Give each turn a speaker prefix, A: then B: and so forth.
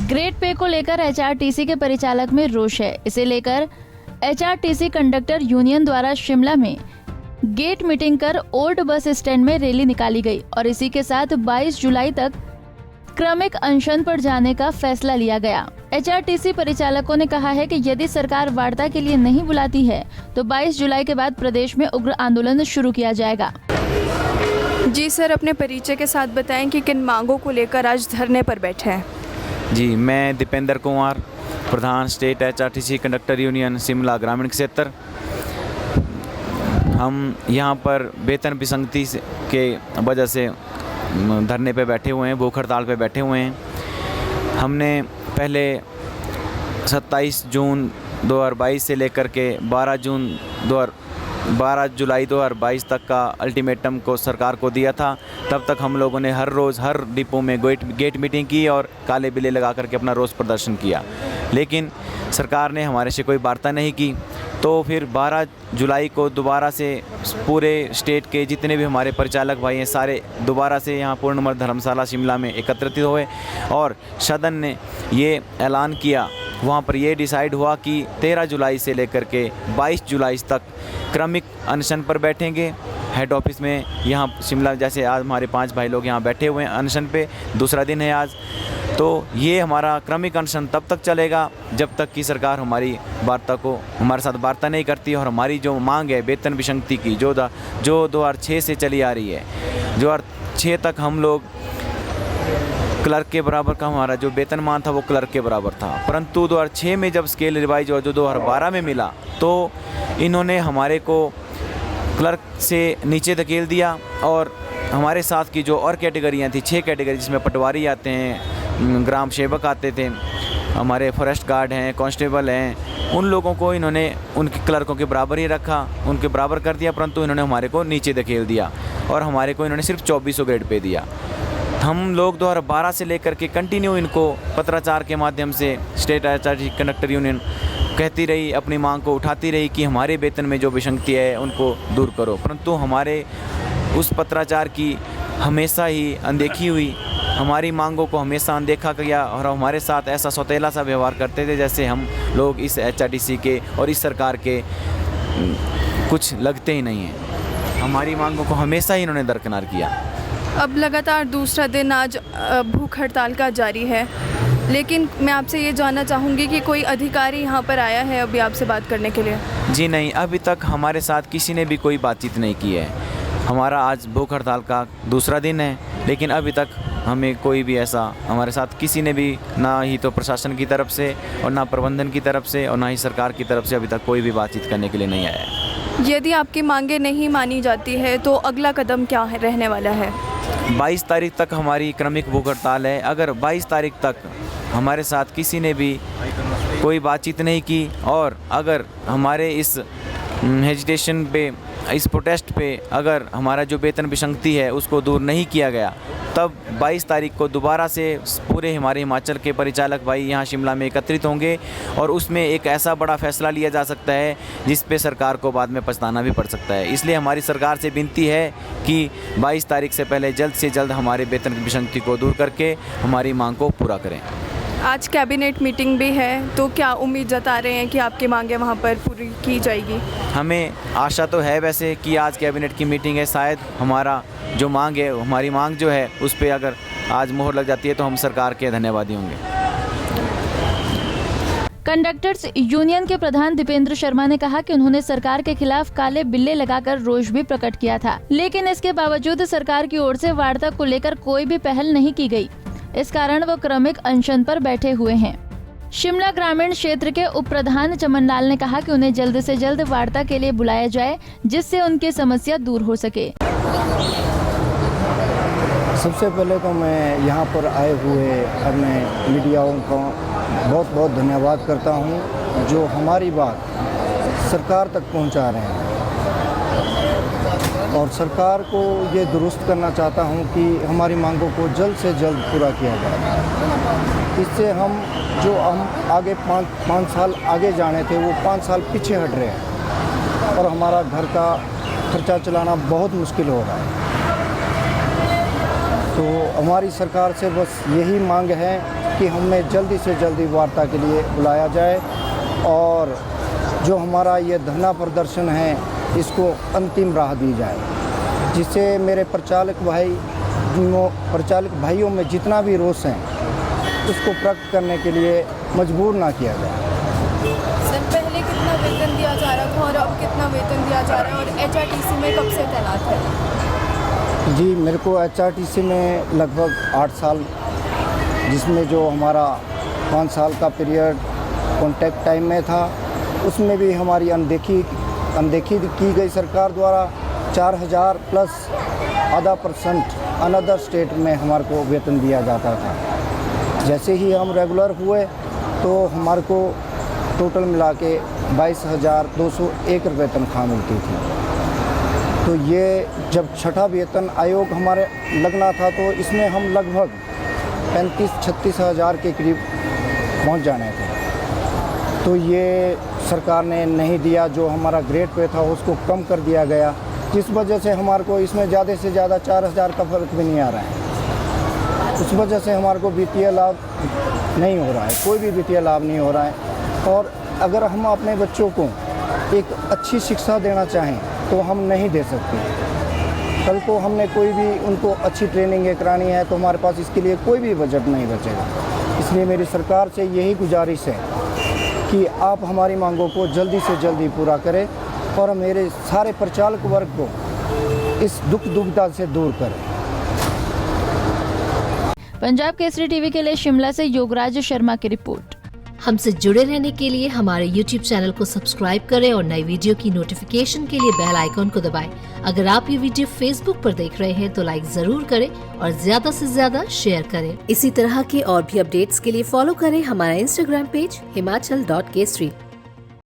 A: Grade pay को लेकर HRTC के परिचालक में रोष है। इसे लेकर एचआरटीसी कंडक्टर यूनियन द्वारा शिमला में गेट मीटिंग कर ओल्ड बस स्टैंड में रैली निकाली गई और इसी के साथ 22 जुलाई तक क्रमिक अनशन पर जाने का फैसला लिया गया। एचआरटीसी परिचालकों ने कहा है कि यदि सरकार वार्ता के लिए नहीं बुलाती है तो 22 जुलाई के बाद प्रदेश में उग्र आंदोलन शुरू किया जाएगा।
B: जी सर, अपने परिचय के साथ बताएं कि किन मांगों को लेकर आज धरने पर बैठे हैं।
C: जी, मैं दीपेंद्र कुमार, प्रधान state HRTC conductor union Shimla ग्रामीण क्षेत्र। हम यहाँ पर वेतन विसंगति के वजह से धरने पे बैठे हुए हैं, भूख हड़ताल पे बैठे हुए हैं। हमने पहले 27 जून 2022 से लेकर के 12 जुलाई 2022 तक का अल्टीमेटम को सरकार को दिया था। तब तक हम लोगों ने हर रोज़ हर डिपो में गेट मीटिंग की और काले बिल्ले लगा करके अपना रोष प्रदर्शन किया, लेकिन सरकार ने हमारे से कोई वार्ता नहीं की। तो फिर 12 जुलाई को दोबारा से पूरे स्टेट के जितने भी हमारे परिचालक भाई हैं सारे दोबारा से यहाँ पूर्णमर्द धर्मशाला शिमला में एकत्रित हुए और सदन ने ये ऐलान किया, वहाँ पर ये डिसाइड हुआ कि 13 जुलाई से लेकर के 22 जुलाई तक क्रमिक अनशन पर बैठेंगे हेड ऑफिस में यहाँ शिमला। जैसे आज हमारे 5 भाई लोग यहाँ बैठे हुए हैं अनशन पे, दूसरा दिन है आज। तो ये हमारा क्रमिक अनशन तब तक चलेगा जब तक कि सरकार हमारी हमारे साथ वार्ता नहीं करती और हमारी जो मांग है वेतन विसंगति की जो 2006 से चली आ रही है। 2006 तक हम लोग क्लर्क के बराबर का हमारा जो वेतनमान था वो क्लर्क के बराबर था, परंतु 2006 में जब स्केल रिवाइज हुआ जो 2012 में मिला तो इन्होंने हमारे को क्लर्क से नीचे धकेल दिया और हमारे साथ की जो और कैटेगरियाँ थी 6 कैटेगरी जिसमें पटवारी आते हैं, ग्राम सेवक आते थे, हमारे फॉरेस्ट गार्ड हैं, कांस्टेबल हैं, उन लोगों को इन्होंने उनके क्लर्कों के बराबर ही रखा, उनके बराबर कर दिया, परंतु इन्होंने हमारे को नीचे धकेल दिया और हमारे को इन्होंने सिर्फ 2400 ग्रेड पे दिया। हम लोग 2012 से लेकर के कंटिन्यू इनको पत्राचार के माध्यम से स्टेट एचआरटीसी कंडक्टर यूनियन कहती रही, अपनी मांग को उठाती रही कि हमारे वेतन में जो विसंगति है उनको दूर करो, परंतु हमारे उस पत्राचार की हमेशा ही अनदेखी हुई। हमारी मांगों को हमेशा अनदेखा किया और हमारे साथ ऐसा सौतेला सा व्यवहार करते थे जैसे हम लोग इस एचआरटीसी के और इस सरकार के कुछ लगते ही नहीं हैं। हमारी मांगों को हमेशा ही इन्होंने दरकिनार किया।
B: अब लगातार दूसरा दिन आज भूख हड़ताल का जारी है, लेकिन मैं आपसे ये जानना चाहूँगी कि कोई अधिकारी यहाँ पर आया है अभी आपसे बात करने के लिए?
C: जी नहीं, अभी तक हमारे साथ किसी ने भी कोई बातचीत नहीं की है। हमारा आज भूख हड़ताल का दूसरा दिन है, लेकिन अभी तक हमें कोई भी ऐसा हमारे साथ किसी ने भी, ना ही तो प्रशासन की तरफ से और ना प्रबंधन की तरफ से और ना ही सरकार की तरफ से अभी तक कोई भी बातचीत करने के लिए नहीं आया है।
B: यदि आपकी मांगें नहीं मानी जाती है तो अगला कदम क्या रहने वाला है?
C: 22 तारीख तक हमारी क्रमिक भूख हड़ताल है। अगर 22 तारीख तक हमारे साथ किसी ने भी कोई बातचीत नहीं की और अगर हमारे इस हेजिटेशन पे, इस प्रोटेस्ट पे अगर हमारा जो वेतन विसंगति है उसको दूर नहीं किया गया, तब 22 तारीख को दोबारा से पूरे हमारे हिमाचल के परिचालक भाई यहाँ शिमला में एकत्रित होंगे और उसमें एक ऐसा बड़ा फैसला लिया जा सकता है जिस पे सरकार को बाद में पछताना भी पड़ सकता है। इसलिए हमारी सरकार से विनती है कि 22 तारीख से पहले जल्द से जल्द हमारे वेतन विसंगति को दूर करके हमारी मांग को पूरा करें।
B: आज कैबिनेट मीटिंग भी है, तो क्या उम्मीद जता रहे हैं कि आपकी मांगें वहाँ पर पूरी की जाएगी? हमें
C: आशा तो है वैसे कि आज कैबिनेट की मीटिंग है, शायद हमारा जो मांग है, हमारी मांग जो है उस पर अगर आज मोहर लग जाती है तो हम सरकार के धन्यवादी होंगे।
A: कंडक्टर्स यूनियन के प्रधान दीपेंद्र शर्मा ने कहा कि उन्होंने सरकार के खिलाफ काले बिल्ले लगाकर रोष भी प्रकट किया था, लेकिन इसके बावजूद सरकार की ओर से वार्ता को लेकर कोई भी पहल नहीं की गई। इस कारण वो क्रमिक अनशन पर बैठे हुए हैं। शिमला ग्रामीण क्षेत्र के उप प्रधान चमन लाल ने कहा कि उन्हें जल्द से जल्द वार्ता के लिए बुलाया जाए जिससे उनकी समस्या दूर हो सके।
D: सबसे पहले तो मैं यहाँ पर आए हुए अपने मीडियाओं का बहुत बहुत धन्यवाद करता हूँ जो हमारी बात सरकार तक पहुँचा रहे हैं और सरकार को ये दुरुस्त करना चाहता हूँ कि हमारी मांगों को जल्द से जल्द पूरा किया जाए। इससे हम आगे 5 साल आगे जाने थे वो 5 साल पीछे हट रहे हैं और हमारा घर का खर्चा चलाना बहुत मुश्किल हो रहा है। तो हमारी सरकार से बस यही मांग है कि हमें जल्दी से जल्दी वार्ता के लिए बुलाया जाए और जो हमारा ये धरना प्रदर्शन है इसको अंतिम राह दी जाए, जिससे मेरे प्रचालक भाइयों में जितना भी रोष है उसको प्रकट करने के लिए मजबूर ना किया जाए।
B: सर, पहले कितना वेतन दिया जा रहा था और अब कितना वेतन दिया जा रहा है, और HRTC में कब से तैनात है?
D: जी, मेरे को HRTC में लगभग 8 साल, जिसमें जो हमारा 5 साल का पीरियड कॉन्ट्रैक्ट टाइम में था, उसमें भी हमारी अनदेखी की गई सरकार द्वारा। 4000 प्लस आधा % अनदर स्टेट में हमारे को वेतन दिया जाता था। जैसे ही हम रेगुलर हुए तो हमारे को टोटल मिला के 22,201 रुपये तनख्वाह मिलती थी। तो ये जब छठा वेतन आयोग हमारे लगना था तो इसमें हम लगभग 35-36 हज़ार के करीब पहुंच जाने थे। तो ये सरकार ने नहीं दिया, जो हमारा ग्रेड पे था उसको कम कर दिया गया, जिस वजह से हमारे को इसमें ज़्यादा से ज़्यादा 4,000 का फ़र्क भी नहीं आ रहा है। उस वजह से हमारे को वित्तीय लाभ नहीं हो रहा है, कोई भी वित्तीय लाभ नहीं हो रहा है। और अगर हम अपने बच्चों को एक अच्छी शिक्षा देना चाहें तो हम नहीं दे सकते। कल को हमने कोई भी उनको अच्छी ट्रेनिंग करानी है तो हमारे पास इसके लिए कोई भी बजट नहीं बचेगा। इसलिए मेरी सरकार से यही गुजारिश है कि आप हमारी मांगों को जल्दी से जल्दी पूरा करें और मेरे सारे प्रचालक वर्ग को इस दुविधा से दूर करें।
A: पंजाब केसरी टीवी के लिए शिमला से योगराज शर्मा की रिपोर्ट।
E: हमसे जुड़े रहने के लिए हमारे YouTube चैनल को सब्सक्राइब करें और नई वीडियो की नोटिफिकेशन के लिए बेल आइकॉन को दबाएं। अगर आप ये वीडियो Facebook पर देख रहे हैं तो लाइक जरूर करें और ज्यादा से ज्यादा शेयर करें। इसी तरह के और भी अपडेट्स के लिए फॉलो करें हमारा Instagram पेज himachal.kesri।